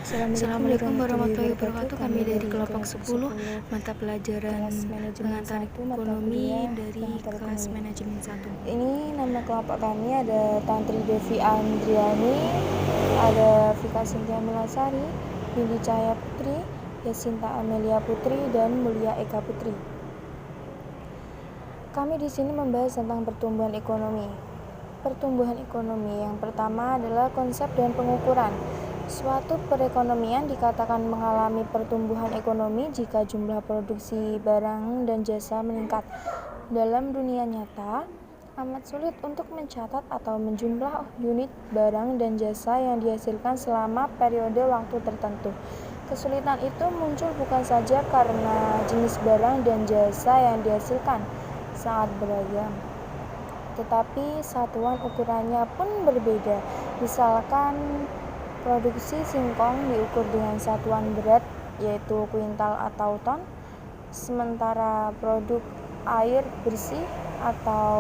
Assalamualaikum warahmatullahi wabarakatuh. Kami dari kelompok 10 mata pelajaran pengantar ekonomi dari kelas manajemen 1. Ini nama kelompok kami ada Tantri Devi Andriani, ada Vika Sintia Milasari, Windy Cahaya Putri, Yasinta Amelia Putri, dan Mulia Eka Putri. Kami di sini membahas tentang pertumbuhan ekonomi. Pertumbuhan ekonomi yang pertama adalah konsep dan pengukuran. Suatu perekonomian dikatakan mengalami pertumbuhan ekonomi jika jumlah produksi barang dan jasa meningkat. Dalam dunia nyata, amat sulit untuk mencatat atau menjumlah unit barang dan jasa yang dihasilkan selama periode waktu tertentu. Kesulitan itu muncul bukan saja karena jenis barang dan jasa yang dihasilkan sangat beragam, tetapi satuan ukurannya pun berbeda. Misalkan produksi singkong diukur dengan satuan berat yaitu kuintal atau ton, sementara produk air bersih atau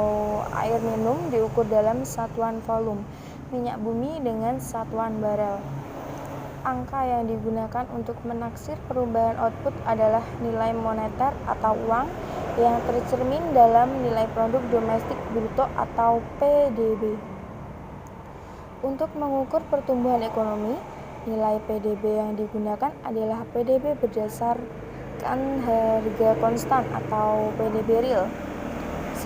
air minum diukur dalam satuan volume, minyak bumi dengan satuan barel. Angka yang digunakan untuk menaksir perubahan output adalah nilai moneter atau uang yang tercermin dalam nilai produk domestik bruto atau PDB. Untuk mengukur pertumbuhan ekonomi, nilai PDB yang digunakan adalah PDB berdasarkan harga konstan atau PDB real.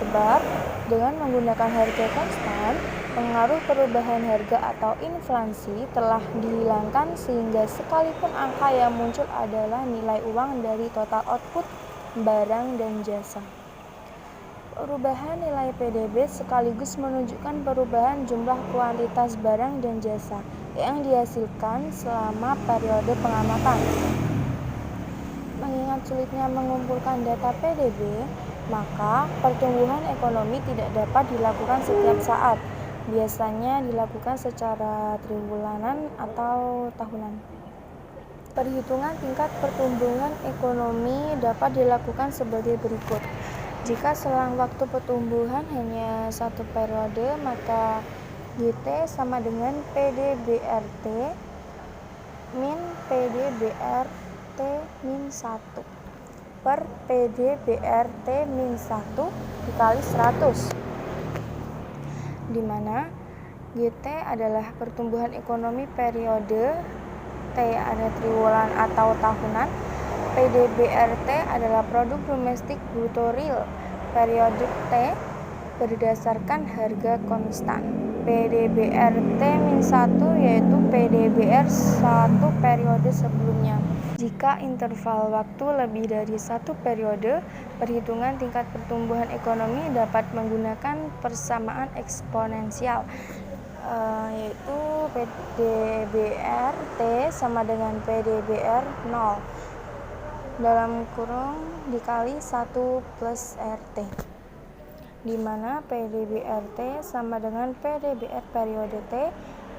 Sebab dengan menggunakan harga konstan, pengaruh perubahan harga atau inflasi telah dihilangkan sehingga sekalipun angka yang muncul adalah nilai uang dari total output barang dan jasa. Perubahan nilai PDB sekaligus menunjukkan perubahan jumlah kuantitas barang dan jasa yang dihasilkan selama periode pengamatan. Mengingat sulitnya mengumpulkan data PDB, maka pertumbuhan ekonomi tidak dapat dilakukan setiap saat. Biasanya dilakukan secara triwulanan atau tahunan. Perhitungan tingkat pertumbuhan ekonomi dapat dilakukan sebagai berikut. Jika selang waktu pertumbuhan hanya satu periode, maka GT sama dengan PDBRT min PDBRT min 1 per PDBRT min 1 dikali 100, di mana GT adalah pertumbuhan ekonomi periode, T ada triwulan atau tahunan, PDBRT adalah produk domestik bruto real periode T berdasarkan harga konstan. PDBRT min 1 yaitu PDBR 1 periode sebelumnya. Jika interval waktu lebih dari satu periode, perhitungan tingkat pertumbuhan ekonomi dapat menggunakan persamaan eksponensial, yaitu PDBR T sama dengan PDBR 0 dalam kurung dikali 1 plus RT, di mana PDBRT sama dengan PDBR periode T,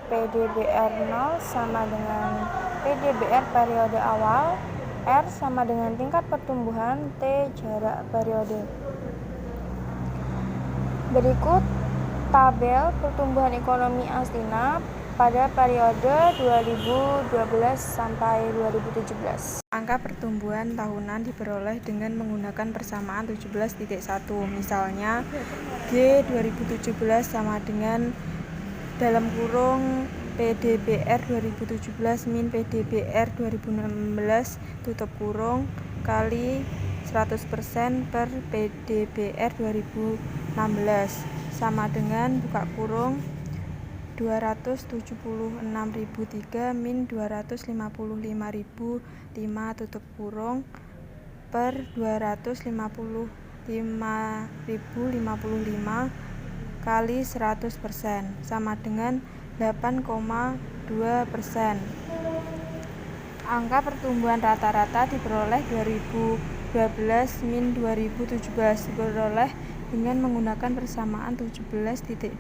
PDBR 0 sama dengan PDBR periode awal, R sama dengan tingkat pertumbuhan, T jarak periode. Berikut tabel pertumbuhan ekonomi Astina pada periode 2012 sampai 2017. Angka pertumbuhan tahunan diperoleh dengan menggunakan persamaan 17.1. Misalnya, G 2017 sama dengan dalam kurung PDBR 2017 min PDBR 2016 tutup kurung kali 100% per PDBR 2016 sama dengan buka kurung 276.003 min 255.005 tutup kurung per 255.055 kali 100% sama dengan 8,2%. Angka pertumbuhan rata-rata diperoleh 2012 min 2017 diperoleh dengan menggunakan persamaan 17.2.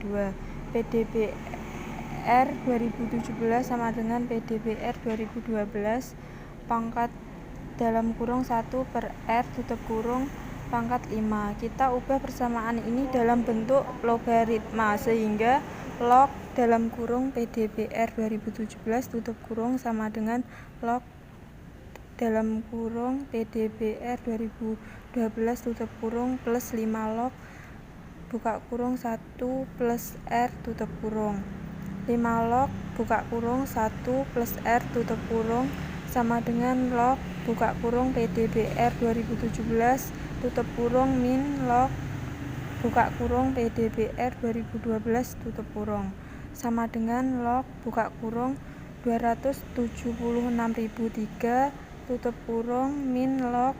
PDBR 2017 sama dengan PDBR 2012 pangkat dalam kurung 1 per R tutup kurung pangkat 5. Kita ubah persamaan ini dalam bentuk logaritma sehingga log dalam kurung PDBR 2017 tutup kurung sama dengan log dalam kurung PDBR 2012 tutup kurung plus 5 log buka kurung 1 plus R tutup kurung. 5 log buka kurung 1 plus R tutup kurung sama dengan log buka kurung PDBR 2017 tutup kurung min log buka kurung PDBR 2012 tutup kurung sama dengan log buka kurung 276.003 tutup kurung min log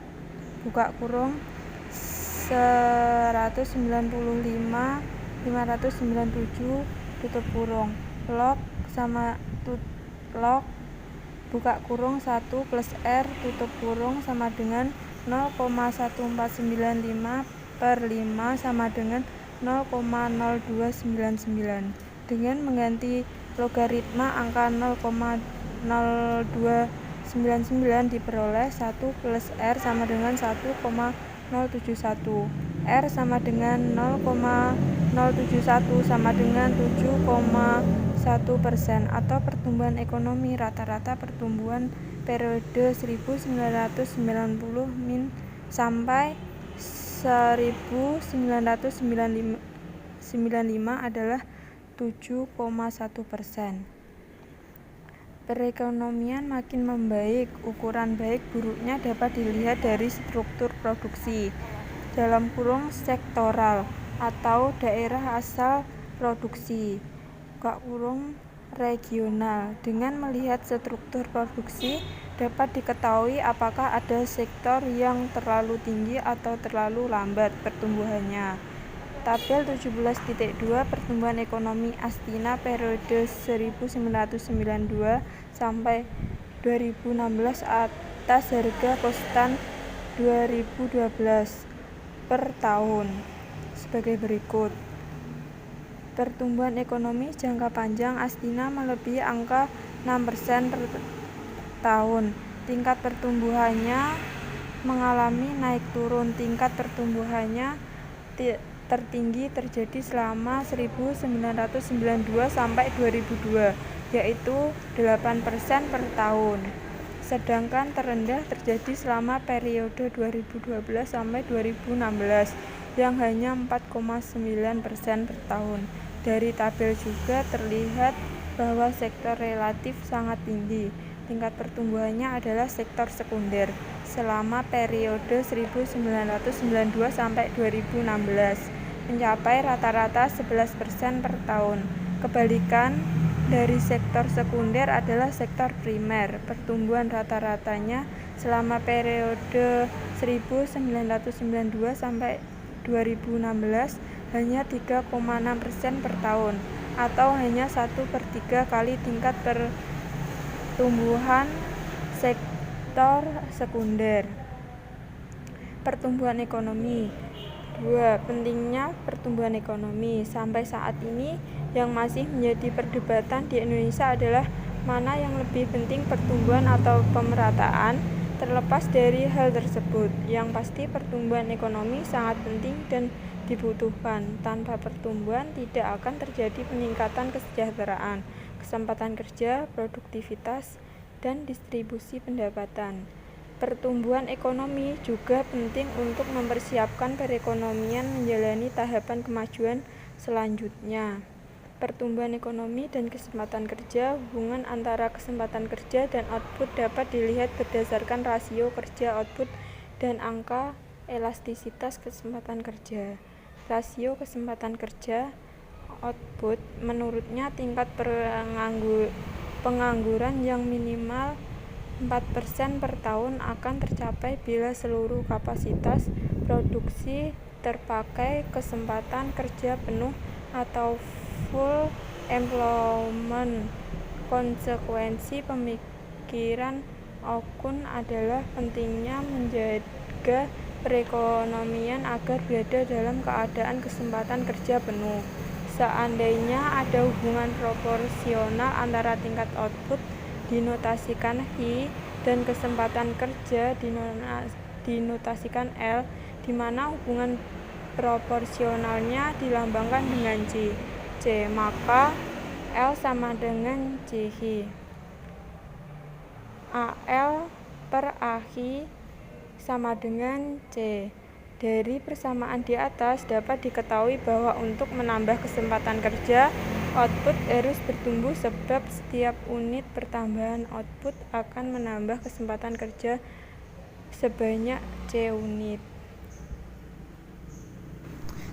buka kurung 195.597 tutup kurung log sama log buka kurung 1 plus R tutup kurung sama dengan 0,1495 per 5 sama dengan 0,0299. Dengan mengganti logaritma angka 0,0299 diperoleh 1 plus R sama dengan 1,071. R sama dengan 0,071 sama dengan 7,1% atau pertumbuhan ekonomi rata-rata pertumbuhan periode 1990 min sampai 1995 adalah 7,1%. Perekonomian makin membaik. Ukuran baik buruknya dapat dilihat dari struktur produksi dalam kurung sektoral atau daerah asal produksi buka kurung regional. Dengan melihat struktur produksi dapat diketahui apakah ada sektor yang terlalu tinggi atau terlalu lambat pertumbuhannya. Tabel 17.2 pertumbuhan ekonomi Astina periode 1992 sampai 2016 atas harga konstan 2012 per tahun sebagai berikut. Pertumbuhan ekonomi jangka panjang Astina melebihi angka 6% per tahun. Tingkat pertumbuhannya mengalami naik turun. Tingkat pertumbuhannya tertinggi terjadi selama 1992 sampai 2002, yaitu 8% per tahun. Sedangkan terendah terjadi selama periode 2012 sampai 2016 yang hanya 4,9% per tahun. Dari tabel juga terlihat bahwa sektor relatif sangat tinggi. Tingkat pertumbuhannya adalah sektor sekunder selama periode 1992 sampai 2016 mencapai rata-rata 11% per tahun. Kebalikan dari sektor sekunder adalah sektor primer. Pertumbuhan rata-ratanya selama periode 1992 sampai 2016 hanya 3,6% per tahun atau hanya 1/3 kali tingkat pertumbuhan sektor sekunder. Pertumbuhan ekonomi. 2. Pentingnya pertumbuhan ekonomi. Sampai saat ini yang masih menjadi perdebatan di Indonesia adalah mana yang lebih penting, pertumbuhan atau pemerataan. Terlepas dari hal tersebut, yang pasti pertumbuhan ekonomi sangat penting dan dibutuhkan. Tanpa pertumbuhan tidak akan terjadi peningkatan kesejahteraan, kesempatan kerja, produktivitas, dan distribusi pendapatan. Pertumbuhan ekonomi juga penting untuk mempersiapkan perekonomian menjalani tahapan kemajuan selanjutnya. Pertumbuhan ekonomi dan kesempatan kerja. Hubungan antara kesempatan kerja dan output dapat dilihat berdasarkan rasio kerja output dan angka elastisitas kesempatan kerja. Rasio kesempatan kerja output menurutnya tingkat pengangguran yang minimal 4% per tahun akan tercapai bila seluruh kapasitas produksi terpakai, kesempatan kerja penuh atau full employment. Konsekuensi pemikiran Okun adalah pentingnya menjaga perekonomian agar berada dalam keadaan kesempatan kerja penuh. Seandainya ada hubungan proporsional antara tingkat output dinotasikan I dan kesempatan kerja dinotasikan L, di mana hubungan proporsionalnya dilambangkan dengan C, maka L sama dengan CH. AL per AH sama dengan C. Dari persamaan di atas dapat diketahui bahwa untuk menambah kesempatan kerja, output harus bertumbuh sebab setiap unit pertambahan output akan menambah kesempatan kerja sebanyak C unit.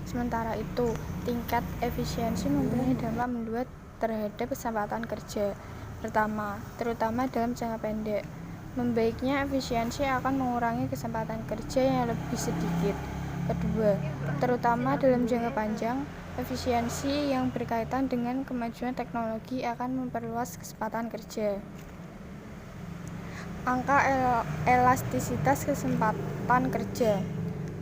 Sementara itu, tingkat efisiensi mempunyai dampak mendua terhadap kesempatan kerja. Pertama, terutama dalam jangka pendek. Membaiknya efisiensi akan mengurangi kesempatan kerja yang lebih sedikit. Kedua, terutama dalam jangka panjang, efisiensi yang berkaitan dengan kemajuan teknologi akan memperluas kesempatan kerja. Angka elastisitas kesempatan kerja.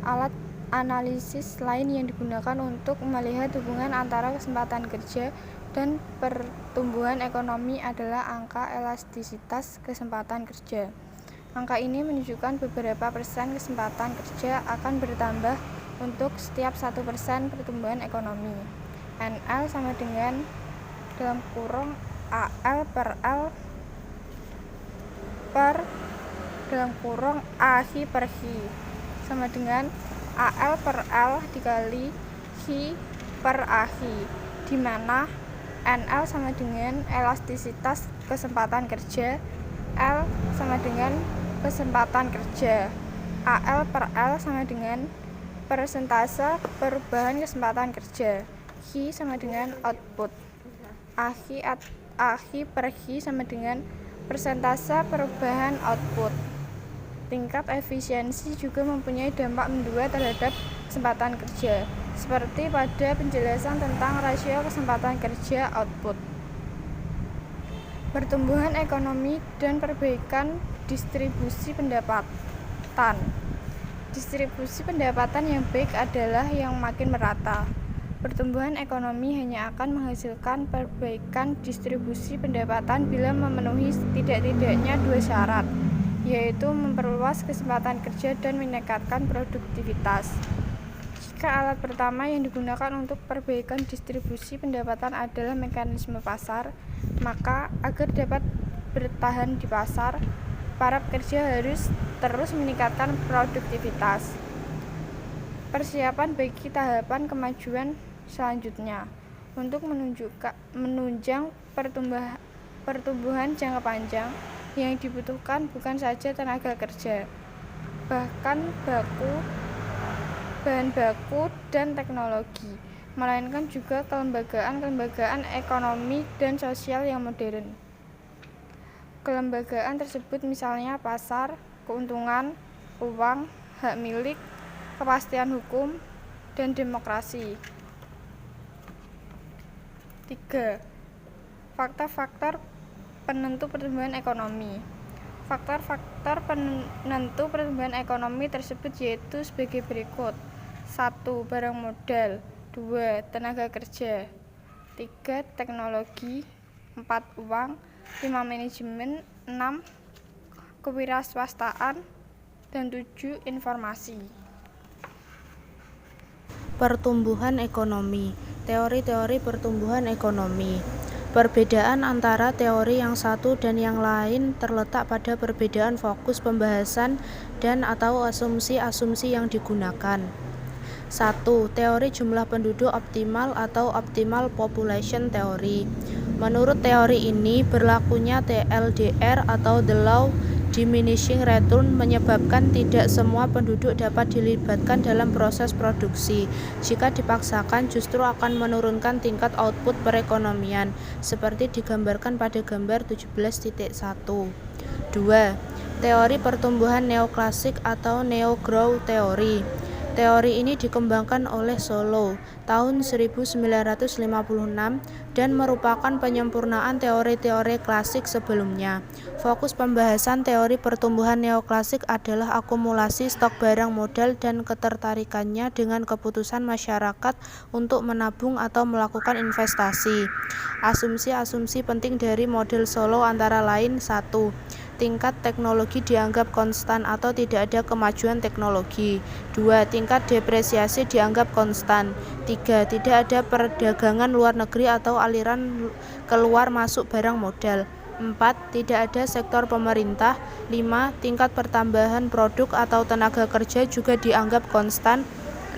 Alat analisis lain yang digunakan untuk melihat hubungan antara kesempatan kerja dan pertumbuhan ekonomi adalah angka elastisitas kesempatan kerja. Angka ini menunjukkan beberapa persen kesempatan kerja akan bertambah untuk setiap 1% pertumbuhan ekonomi. NL sama dengan dalam kurung AL per L per dalam kurung AHI per HI sama dengan AL per L dikali HI per AHI, di mana NL sama dengan elastisitas kesempatan kerja, L sama dengan kesempatan kerja, AL per L sama dengan persentase perubahan kesempatan kerja, HI sama dengan output, AHI per HI sama dengan persentase perubahan output. Tingkat efisiensi juga mempunyai dampak mendua terhadap kesempatan kerja, seperti pada penjelasan tentang rasio kesempatan kerja output. Pertumbuhan ekonomi dan perbaikan distribusi pendapatan. Distribusi pendapatan yang baik adalah yang makin merata. Pertumbuhan ekonomi hanya akan menghasilkan perbaikan distribusi pendapatan bila memenuhi setidak-tidaknya dua syarat, yaitu memperluas kesempatan kerja dan meningkatkan produktivitas. Jika alat pertama yang digunakan untuk perbaikan distribusi pendapatan adalah mekanisme pasar, maka agar dapat bertahan di pasar, para pekerja harus terus meningkatkan produktivitas. Persiapan bagi tahapan kemajuan selanjutnya untuk menunjang pertumbuhan jangka panjang yang dibutuhkan bukan saja tenaga kerja, bahkan bahan baku dan teknologi, melainkan juga kelembagaan ekonomi dan sosial yang modern. Kelembagaan tersebut misalnya pasar, keuntungan, uang, hak milik, kepastian hukum, dan demokrasi. 3. Faktor-faktor penentu pertumbuhan ekonomi. Faktor-faktor penentu pertumbuhan ekonomi tersebut yaitu sebagai berikut. 1. Barang modal. 2. Tenaga kerja. 3. Teknologi. 4. Uang. 5. Manajemen. 6. Kewirausahaan. Dan 7. Informasi. Pertumbuhan ekonomi. Teori-teori pertumbuhan ekonomi. Perbedaan antara teori yang satu dan yang lain terletak pada perbedaan fokus pembahasan dan atau asumsi-asumsi yang digunakan. 1. Teori jumlah penduduk optimal atau optimal population theory. Menurut teori ini, berlakunya TLDR atau the law diminishing return menyebabkan tidak semua penduduk dapat dilibatkan dalam proses produksi. Jika dipaksakan, justru akan menurunkan tingkat output perekonomian, seperti digambarkan pada gambar 17.1. 2. Teori pertumbuhan neoklasik atau neo-growth theory. Teori ini dikembangkan oleh Solow tahun 1956 dan merupakan penyempurnaan teori-teori klasik sebelumnya. Fokus pembahasan teori pertumbuhan neoklasik adalah akumulasi stok barang modal dan ketertarikannya dengan keputusan masyarakat untuk menabung atau melakukan investasi. Asumsi-asumsi penting dari model Solow antara lain: 1. tingkat teknologi dianggap konstan atau tidak ada kemajuan teknologi. 2. Tingkat depresiasi dianggap konstan. 3. Tidak ada perdagangan luar negeri atau aliran keluar masuk barang modal. 4. Tidak ada sektor pemerintah. 5. Tingkat pertambahan produk atau tenaga kerja juga dianggap konstan.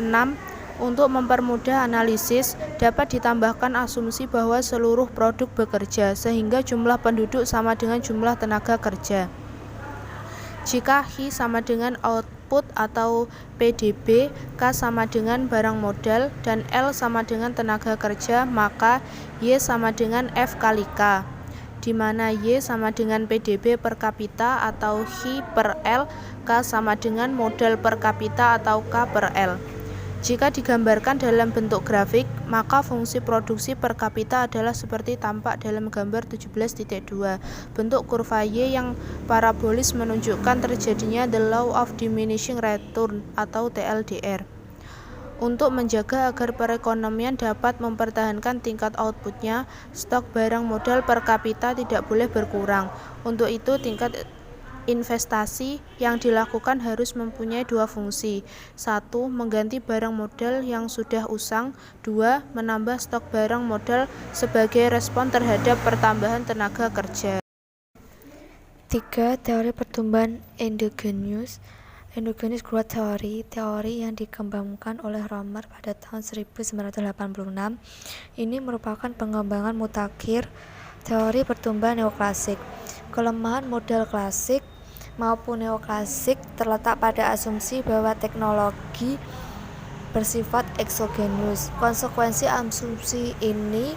6. Untuk mempermudah analisis, dapat ditambahkan asumsi bahwa seluruh produk bekerja, sehingga jumlah penduduk sama dengan jumlah tenaga kerja. Jika H sama dengan output atau PDB, K sama dengan barang modal, dan L sama dengan tenaga kerja, maka Y sama dengan F kali K, di mana Y sama dengan PDB per kapita atau H per L, K sama dengan modal per kapita atau K per L. Jika digambarkan dalam bentuk grafik, maka fungsi produksi per kapita adalah seperti tampak dalam gambar 17.2. Bentuk kurva Y yang parabolis menunjukkan terjadinya the law of diminishing return atau TLDR. Untuk menjaga agar perekonomian dapat mempertahankan tingkat outputnya, stok barang modal per kapita tidak boleh berkurang. Untuk itu, tingkat investasi yang dilakukan harus mempunyai dua fungsi. 1. Mengganti barang modal yang sudah usang. 2. Menambah stok barang modal sebagai respon terhadap pertambahan tenaga kerja. 3. Teori pertumbuhan endogenous growth theory, teori yang dikembangkan oleh Romer pada tahun 1986. Ini merupakan pengembangan mutakhir teori pertumbuhan neoklasik. Kelemahan model klasik maupun neoklasik terletak pada asumsi bahwa teknologi bersifat eksogenus. Konsekuensi asumsi ini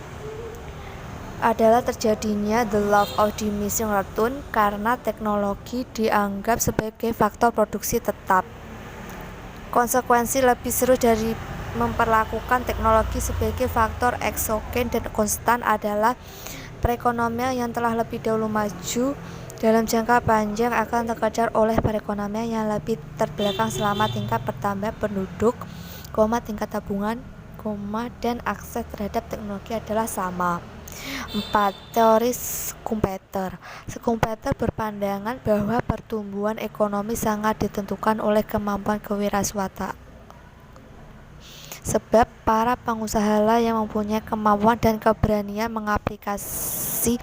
adalah terjadinya the law of diminishing return karena teknologi dianggap sebagai faktor produksi tetap. Konsekuensi lebih serius dari memperlakukan teknologi sebagai faktor eksogen dan konstan adalah perekonomian yang telah lebih dahulu maju dalam jangka panjang akan terkejar oleh perekonomian yang lebih terbelakang selama tingkat pertambahan penduduk, tingkat tabungan, dan akses terhadap teknologi adalah sama. 4. Teori Schumpeter. Schumpeter berpandangan bahwa pertumbuhan ekonomi sangat ditentukan oleh kemampuan kewirausahaan. Sebab para pengusaha yang mempunyai kemampuan dan keberanian mengaplikasi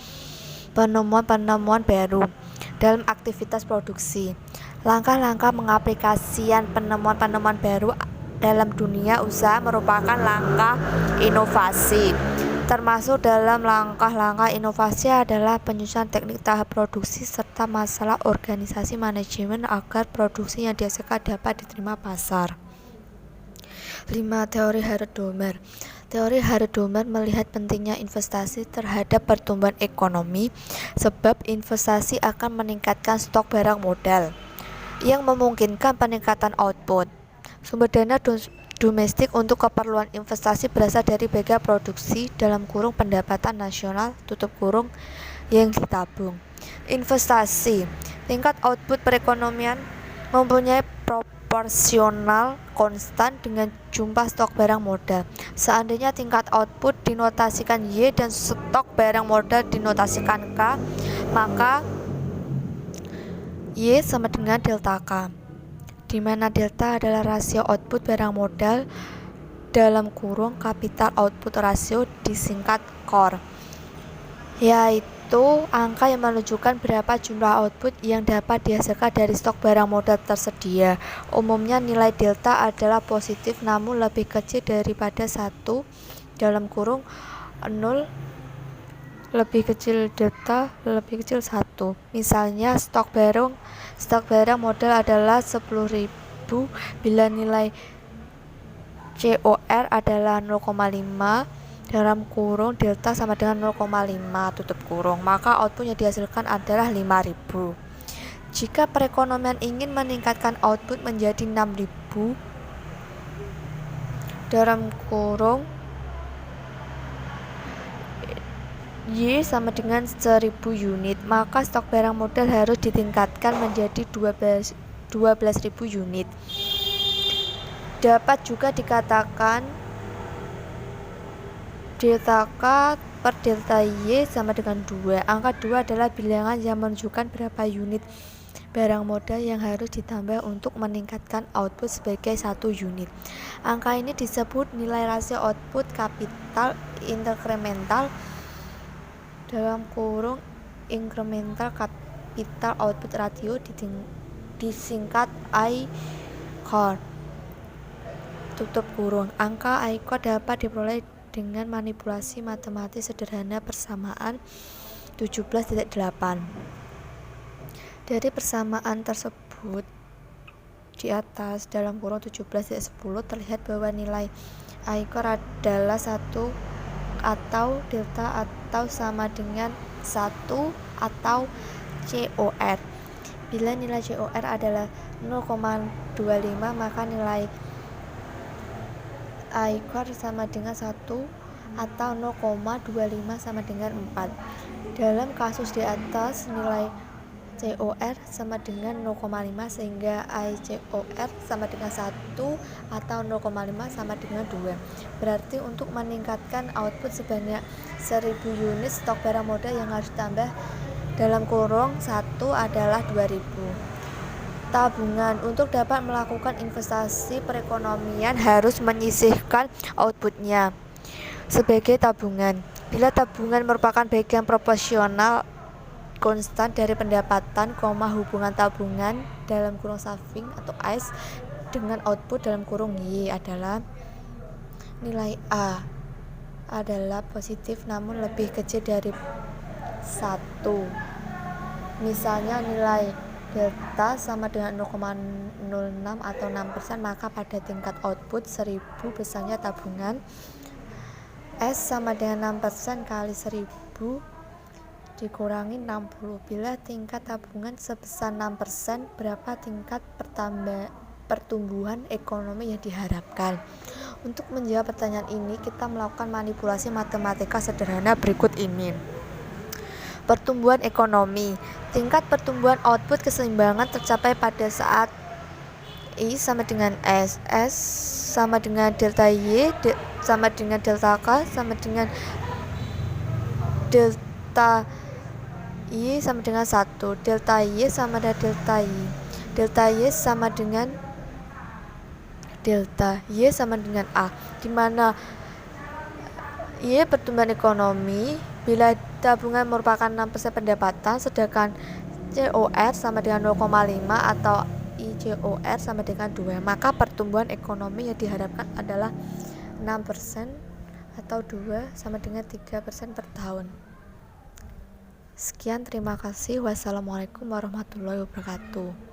penemuan-penemuan baru dalam aktivitas produksi. Langkah-langkah mengaplikasikan penemuan-penemuan baru dalam dunia usaha merupakan langkah inovasi. Termasuk dalam langkah-langkah inovasi adalah penyusunan teknik tahap produksi serta masalah organisasi manajemen agar produksi yang dihasilkan dapat diterima pasar. 5. Teori Harrod-Domer. Teori Harrod-Domer melihat pentingnya investasi terhadap pertumbuhan ekonomi sebab investasi akan meningkatkan stok barang modal yang memungkinkan peningkatan output. Sumber dana domestik untuk keperluan investasi berasal dari bagian produksi (pendapatan nasional) yang ditabung. Investasi, tingkat output perekonomian mempunyai proporsional konstan dengan jumlah stok barang modal. Seandainya tingkat output dinotasikan Y dan stok barang modal dinotasikan K, maka Y sama dengan delta K, di mana delta adalah rasio output barang modal (capital output ratio disingkat COR), yaitu angka yang menunjukkan berapa jumlah output yang dapat dihasilkan dari stok barang modal tersedia. Umumnya nilai delta adalah positif namun lebih kecil daripada 1 (0) lebih kecil delta lebih kecil 1. Misalnya stok barang modal adalah 10.000 bila nilai COR adalah 0,5 delta sama dengan 0,5 maka output yang dihasilkan adalah 5.000. Jika perekonomian ingin meningkatkan output menjadi 6.000 Y sama dengan 1.000 unit, maka stok barang modal harus ditingkatkan menjadi 12.000 unit. Dapat juga dikatakan delta K per delta Y sama dengan 2. Angka 2 adalah bilangan yang menunjukkan berapa unit barang modal yang harus ditambah untuk meningkatkan output sebagai 1 unit. Angka ini disebut nilai rasio output kapital inkremental (incremental capital output ratio) disingkat ICOR. Angka ICOR dapat diperoleh dengan manipulasi matematis sederhana persamaan 17.8. Dari persamaan tersebut di atas (17.10) terlihat bahwa nilai ICOR adalah 1 atau delta atau sama dengan 1 atau COR. Bila nilai COR adalah 0,25 maka nilai ICOR sama dengan 1 atau 0,25 sama dengan 4. Dalam kasus di atas nilai COR sama dengan 0,5 sehingga ICOR sama dengan 1 atau 0,5 sama dengan 2. Berarti untuk meningkatkan output sebanyak 1000 unit stok barang modal yang harus ditambah (1) adalah 2000. Tabungan. Untuk dapat melakukan investasi perekonomian harus menyisihkan outputnya sebagai tabungan. Bila tabungan merupakan bagian proporsional konstan dari pendapatan, hubungan tabungan (saving atau AS) dengan output (Y) adalah nilai A adalah positif namun lebih kecil dari 1. Misalnya nilai delta sama dengan 0,06 atau 6%, maka pada tingkat output 1000 besarnya tabungan S sama dengan 6% kali 1000 dikurangi 60. Bila tingkat tabungan sebesar 6%, berapa tingkat pertumbuhan ekonomi yang diharapkan? Untuk menjawab pertanyaan ini, kita melakukan manipulasi matematika sederhana berikut ini. Pertumbuhan ekonomi. Tingkat pertumbuhan output keseimbangan tercapai pada saat I sama dengan S sama dengan delta Y sama dengan delta K sama dengan delta Y sama dengan 1. Delta Y sama dengan delta Y. Delta Y sama dengan delta Y sama dengan A, di mana Y pertumbuhan ekonomi bila tabungan merupakan 6% pendapatan, sedangkan COR sama dengan 0,5 atau ICOR sama dengan 2. Maka pertumbuhan ekonomi yang diharapkan adalah 6% atau 2 sama dengan 3% per tahun. Sekian, terima kasih. Wassalamualaikum warahmatullahi wabarakatuh.